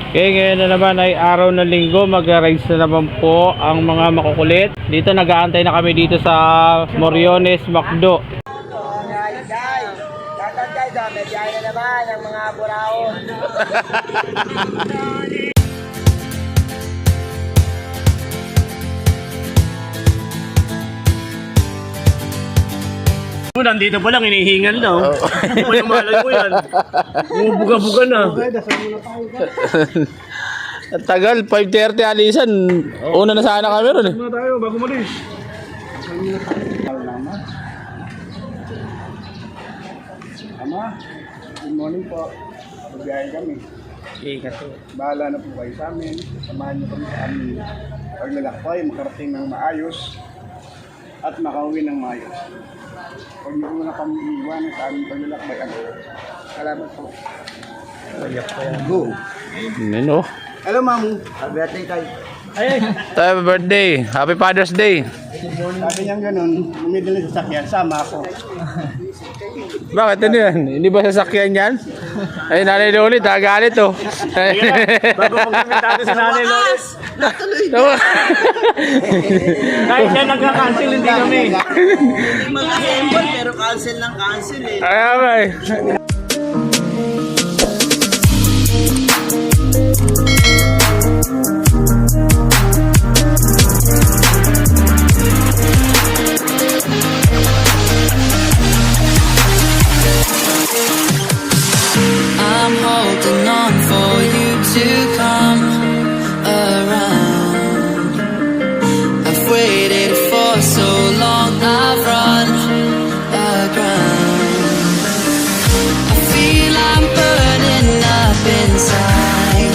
Okay, ngayon na naman ay araw ng linggo. Mag-rise na naman po ang mga makukulit. Dito nag-aantay na kami dito sa Moriones, Macdo. Guys, may biyahe na naman ang mga buraon. Nandito pa lang, hinihingal daw. Hindi mo yung malay mo yan. Buga-buga na. At tagal, 5:30 alisan. Una na sana kami ron eh. Muna tayo, bago malis. Ama, good morning po. Magbiyahe kami. Bahala na po kayo sa amin. Samahan niyo kami sa aming paglalakbay, makarating ng maayos at makauwi ng maayos. Huwag niyo muna kami iiwanan sa aming paglalakbay. Salamat po. Go. Nino. Hello, Mamu. Happy birthday. Happy birthday. Happy Father's Day. Sabi niya ganun, umidili sa sakyan, sama ako. Bakit ano yan? Hindi ba sasakyan yan? Ay, Nanay Lolit, galit oh. Bago pag-imitado si Nanay Lolis. Tama. Kahit siya nagka-cancel, hindi kami. Mag-assemble pero cancel ng cancel eh. Kaya ba eh. I'm holding on for you to come around. I've waited for so long, I've run aground. I feel I'm burning up inside.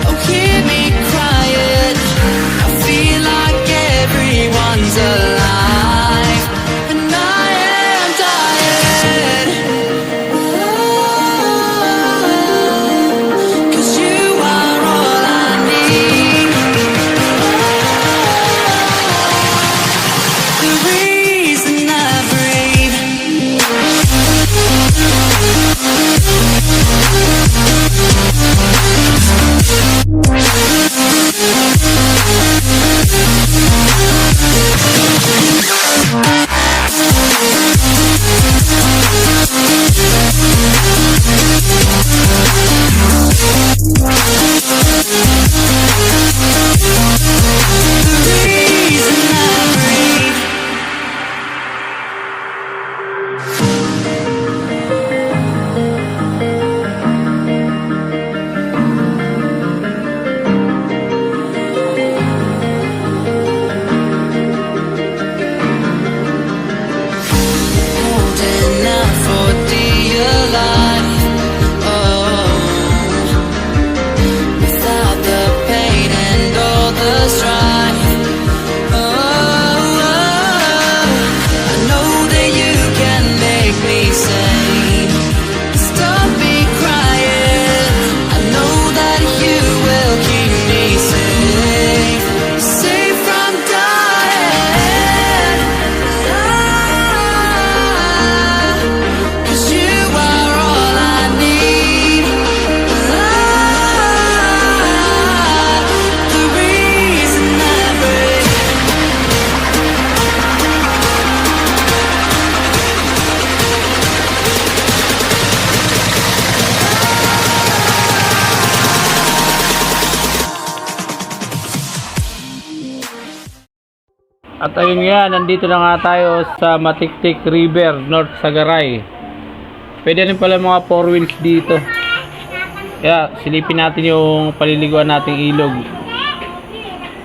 Oh, hear me crying. I feel like everyone's alive, and I am tired. 'Cause you are all I need. The reason I breathe. The reason I breathe. Holding out for dear life. Oh, without the pain and all the strife. Oh, I know that you can make me sane. Stop me crying. I know that you will keep me safe, safe from dying. 'Cause you are all I need. The reason I breathe. At ayun nga, nandito na nga tayo sa Matiktik River, North Sagaray. Pwede rin pala mga 4 wheels dito. Kaya silipin natin yung paliliguan nating ilog.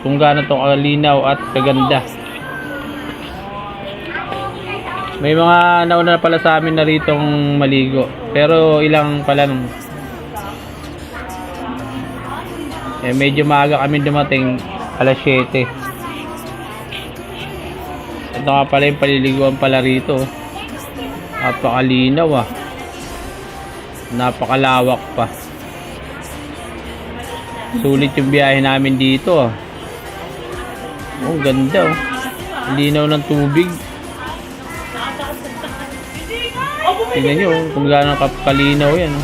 Kung gaano itong kalinaw at kaganda. May mga nauna na pala sa amin na ritong maligo. Pero ilang pala nung. Medyo maaga kami dumating, alas 7. Ito nga pala yung paliliguan pala rito. Napakalinaw ah. Napakalawak pa. Sulit yung biyahe namin dito ah. Oh, ganda oh. Linaw ng tubig. Tingnan nyo kung gaano kalinaw yan.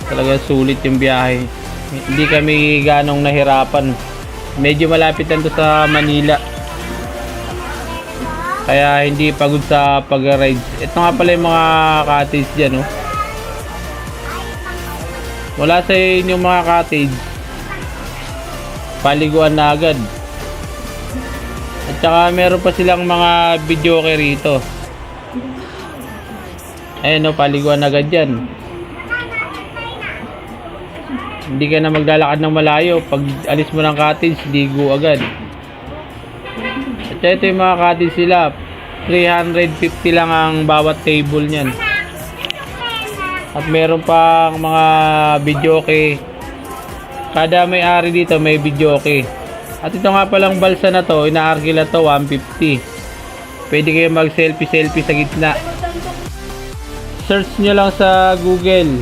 Talagang sulit yung biyahe. Hindi kami ganong nahirapan. Medyo malapit lang to sa Manila. Kaya hindi pagod sa pag-ride. Ito nga pala yung mga cottage dyan, oh. Wala sa inyong mga cottage, paliguan na agad. At saka meron pa silang mga videoke rito. Ayan, oh, paliguan agad dyan. Hindi ka na maglalakad ng malayo. Pag alis mo ng cottage, ligo agad. At ito yung mga cottage sila. 350 lang ang bawat table niyan. At meron pang mga videoke. Kada may-ari dito may videoke. At ito nga palang balsa na to, inaarkila to 150. Pwede kayo mag selfie sa gitna. Search nyo lang sa Google,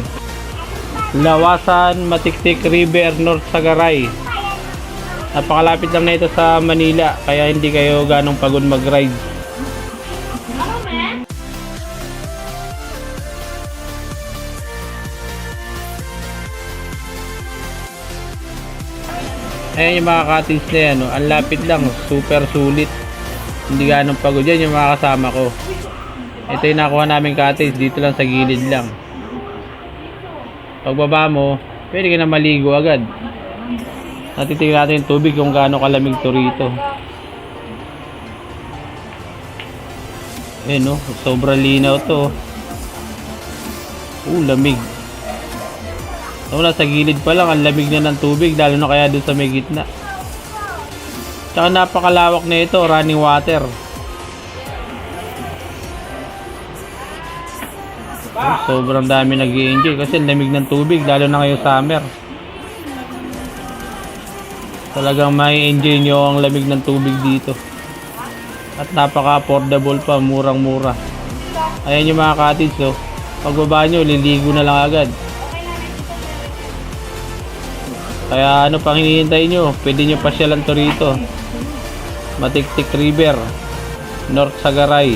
Lawasan Matiktik River, North Sagaray. Napakalapit lang na ito sa Manila, kaya hindi kayo ganong pagod mag-ride. Ayan yung mga cottage na yan, oh. Ang lapit lang, super sulit. Hindi ganong pagod yan yung mga kasama ko. Ito yung nakuha namin cottage, dito lang sa gilid lang. Pagbaba mo, pwede ka na maligo agad. Natitingnan natin yung tubig kung gaano kalamig to rito. Ayan, no? Sobrang linaw to. Lamig. Wala, sa gilid pa lang, ang lamig na ng tubig, lalo na kaya dun sa may gitna. Tsaka napakalawak na ito, running water. Sobrang dami nag-i-enjoy kasi lamig ng tubig, lalo na ngayong summer. Talagang may enjoy nyo ang lamig ng tubig dito. At napaka-affordable pa, murang-mura. Ayan yung mga cottage, oh. Pagbaba nyo, liligo na lang agad. Kaya ano pang hinihintay nyo? Pwede nyo pasyalan to rito. Matiktik River, North Sagaray.